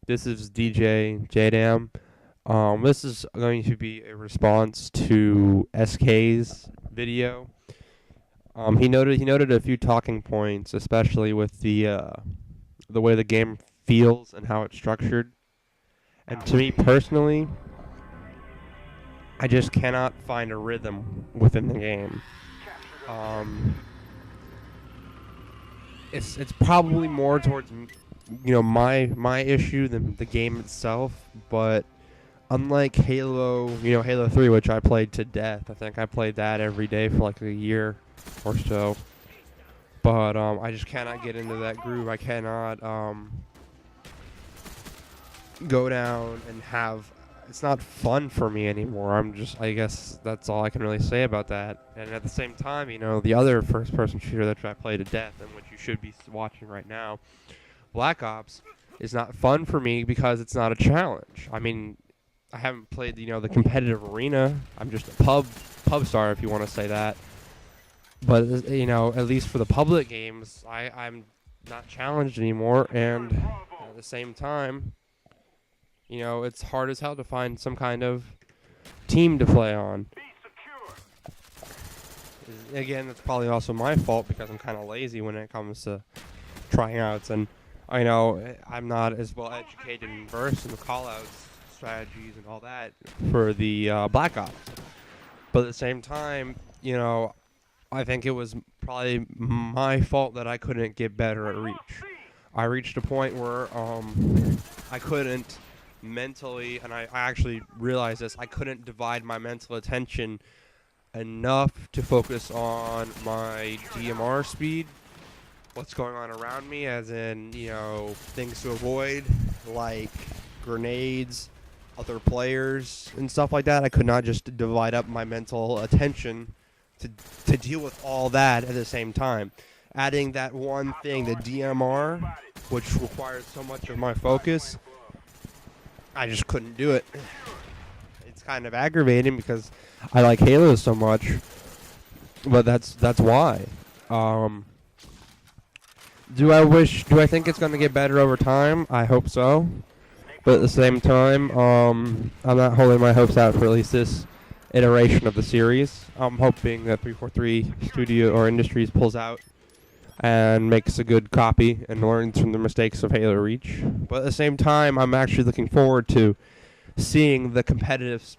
This is DJ JDam. This is going to be a response to SK's video. He noted a few talking points, especially with the way the game feels and how it's structured. And to me personally, I just cannot find a rhythm within the game. It's probably more towards my issue than the game itself, but unlike Halo 3, which I played to death. I think I played that every day for like a year or so. But I just cannot get into that groove. I cannot go down and have. It's not fun for me anymore. I guess that's all I can really say about that. And at the same time, the other first-person shooter that I play to death, and which you should be watching right now, Black Ops, is not fun for me because it's not a challenge. I mean, I haven't played, the competitive arena. I'm just a pub star, if you want to say that. But, at least for the public games, I'm not challenged anymore. And at the same time, it's hard as hell to find some kind of team to play on. Again, that's probably also my fault because I'm kind of lazy when it comes to tryouts. And I know I'm not as well educated and versed in the call-outs, strategies, and all that for the Black Ops. But at the same time, I think it was probably my fault that I couldn't get better at reach. I reached a point where I couldn't mentally, and I actually realized this, I couldn't divide my mental attention enough to focus on my DMR speed, what's going on around me, as in, things to avoid, like grenades, other players, and stuff like that. I could not just divide up my mental attention to deal with all that at the same time. Adding that one thing, the DMR, which requires so much of my focus, I just couldn't do it. It's kind of aggravating because I like Halo so much, but that's why. Do I think it's going to get better over time? I hope so. But at the same time, I'm not holding my hopes out for at least this iteration of the series. I'm hoping that 343 Studio or Industries pulls out and makes a good copy and learns from the mistakes of Halo Reach. But at the same time, I'm actually looking forward to seeing the competitive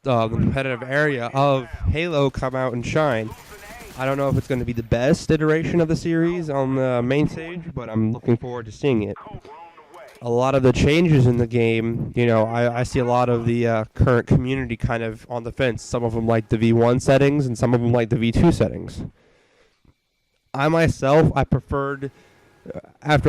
area of Halo come out and shine. I don't know if it's going to be the best iteration of the series on the main stage, but I'm looking forward to seeing it. A lot of the changes in the game, I see a lot of the current community kind of on the fence. Some of them like the V1 settings, and some of them like the V2 settings. I myself, after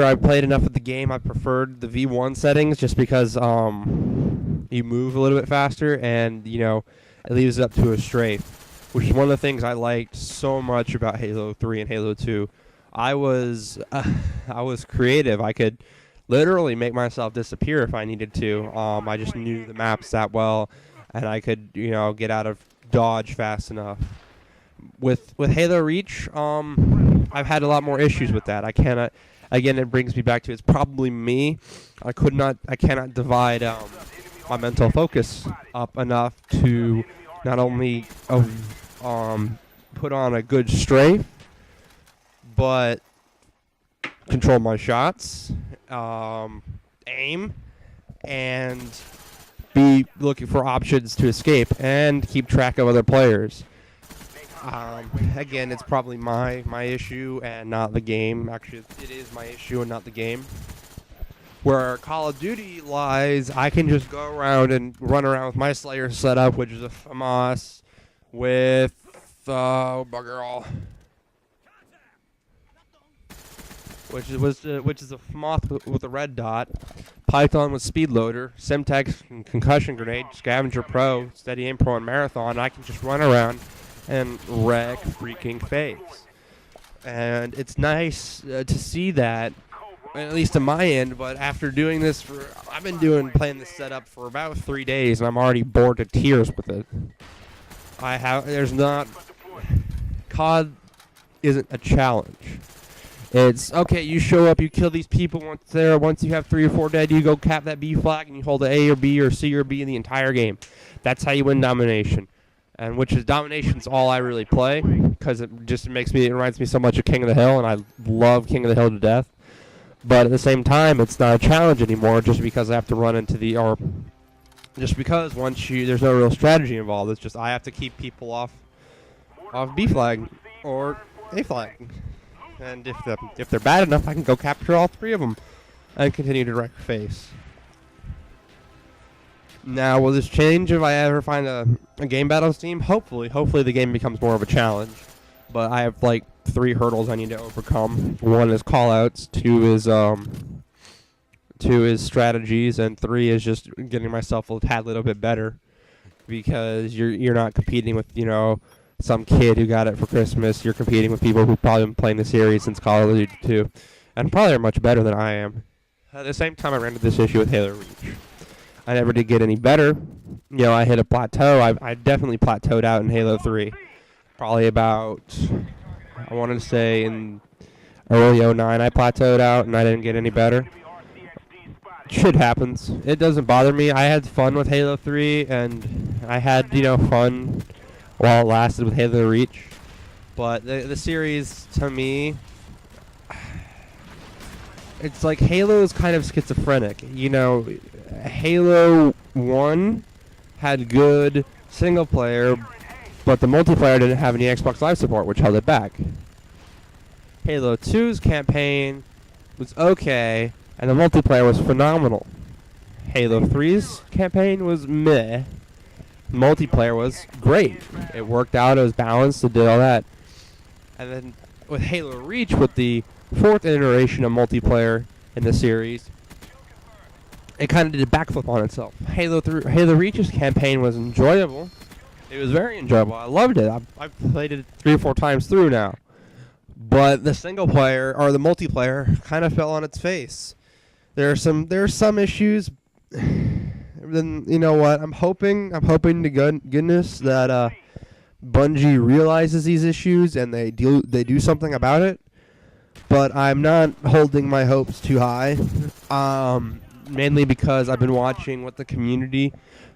I played enough of the game, I preferred the V1 settings just because you move a little bit faster and, it leaves it up to a strafe, which is one of the things I liked so much about Halo 3 and Halo 2. I was creative. I could literally make myself disappear if I needed to. I just knew the maps that well, and I could, get out of dodge fast enough. With Halo Reach, I've had a lot more issues with that. I cannot. Again, it brings me back to it's probably me. I cannot divide my mental focus up enough to not only put on a good strafe, but control my shots, aim, and be looking for options to escape and keep track of other players. Again, it's probably my issue and not the game. Actually, it is my issue and not the game. Where Call of Duty lies, I can just go around and run around with my Slayer setup, which is a FAMAS with bugger which is a FAMAS with a red dot, Python with speed loader, Semtex and concussion grenade, Scavenger Pro, Steady Aim Pro, and Marathon. And I can just run around and wreck freaking face. And it's nice to see that, at least to my end, but after doing this I've been playing this setup for about 3 days, and I'm already bored to tears with it. COD isn't a challenge. It's, okay, you show up, you kill these people once you have 3 or 4 dead, you go cap that B flag, and you hold the A or B or C or B in the entire game. That's how you win domination. And which is, domination's all I really play, because it reminds me so much of King of the Hill, and I love King of the Hill to death. But at the same time, it's not a challenge anymore, just because I have to run into just because there's no real strategy involved. It's just I have to keep people off B flag or A flag. And if they're bad enough, I can go capture all 3 of them and continue to wreck face. Now, will this change if I ever find a game battles team? Hopefully the game becomes more of a challenge. But I have like 3 hurdles I need to overcome. 1 is callouts, 2 is strategies, and 3 is just getting myself a tad little bit better, because you're not competing with some kid who got it for Christmas. You're competing with people who've probably been playing the series since Call of Duty 2, and probably are much better than I am. At the same time, I ran into this issue with Halo Reach. I never did get any better. I hit a plateau. I definitely plateaued out in Halo 3. Probably about, I wanted to say in early 09 I plateaued out and I didn't get any better. Shit happens. It doesn't bother me. I had fun with Halo 3, and I had, fun while it lasted with Halo Reach. But the series, to me, it's like Halo is kind of schizophrenic. Halo 1 had good single player, but the multiplayer didn't have any Xbox Live support, which held it back. Halo 2's campaign was okay, and the multiplayer was phenomenal. Halo 3's campaign was meh. Multiplayer was great. It worked out, it was balanced, it did all that. And then with Halo Reach, with the 4th iteration of multiplayer in the series, it kind of did a backflip on itself. Halo Reach's campaign was enjoyable. It was very enjoyable. I loved it. I've played it 3 or 4 times through now. But the single player, or the multiplayer, kind of fell on its face. There are some issues. Then you know what? I'm hoping to goodness that Bungie realizes these issues and they do something about it. But I'm not holding my hopes too high. Mainly because I've been watching what the community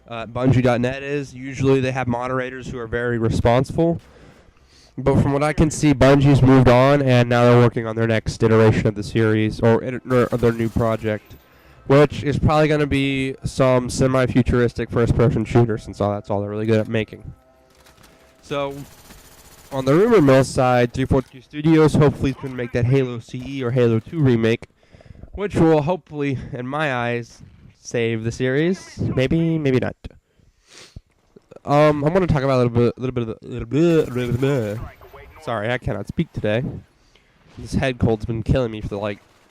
Bungie.net is. Usually they have moderators who are very responsible. But from what I can see, Bungie's moved on, and now they're working on their next iteration of the series, or their new project, which is probably going to be some semi-futuristic first-person shooter, since that's all they're really good at making. So, on the rumor mill side, 343 Studios hopefully can make that Halo CE or Halo 2 remake, which will hopefully, in my eyes, save the series. Maybe not. I'm going to talk about a little bit. Sorry, I cannot speak today. This head cold's been killing me for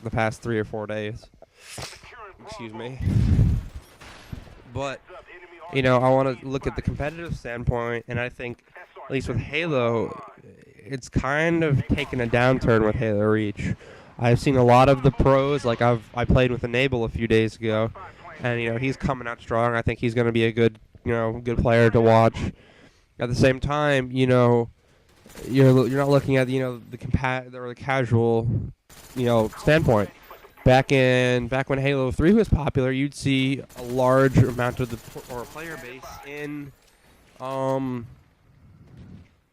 the past 3 or 4 days. Excuse me. But I want to look at the competitive standpoint, and I think, at least with Halo, it's kind of taken a downturn with Halo Reach. I've seen a lot of the pros, I played with Enable a few days ago, and he's coming out strong. I think he's going to be a good player to watch. At the same time, you're not looking at the casual standpoint. Back when Halo 3 was popular, you'd see a large amount of the player base in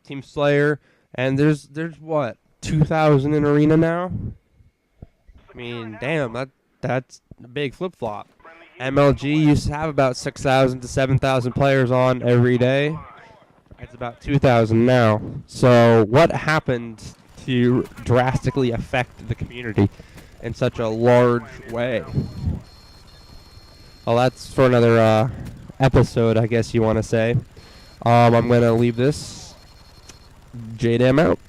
Team Slayer, and there's what, 2,000 in Arena now. I mean, damn, that's a big flip flop. MLG used to have about 6,000 to 7,000 players on every day. It's about 2,000 now. So what happened to drastically affect the community in such a large way? Well, that's for another episode, I guess you want to say. I'm going to leave this. JDM out.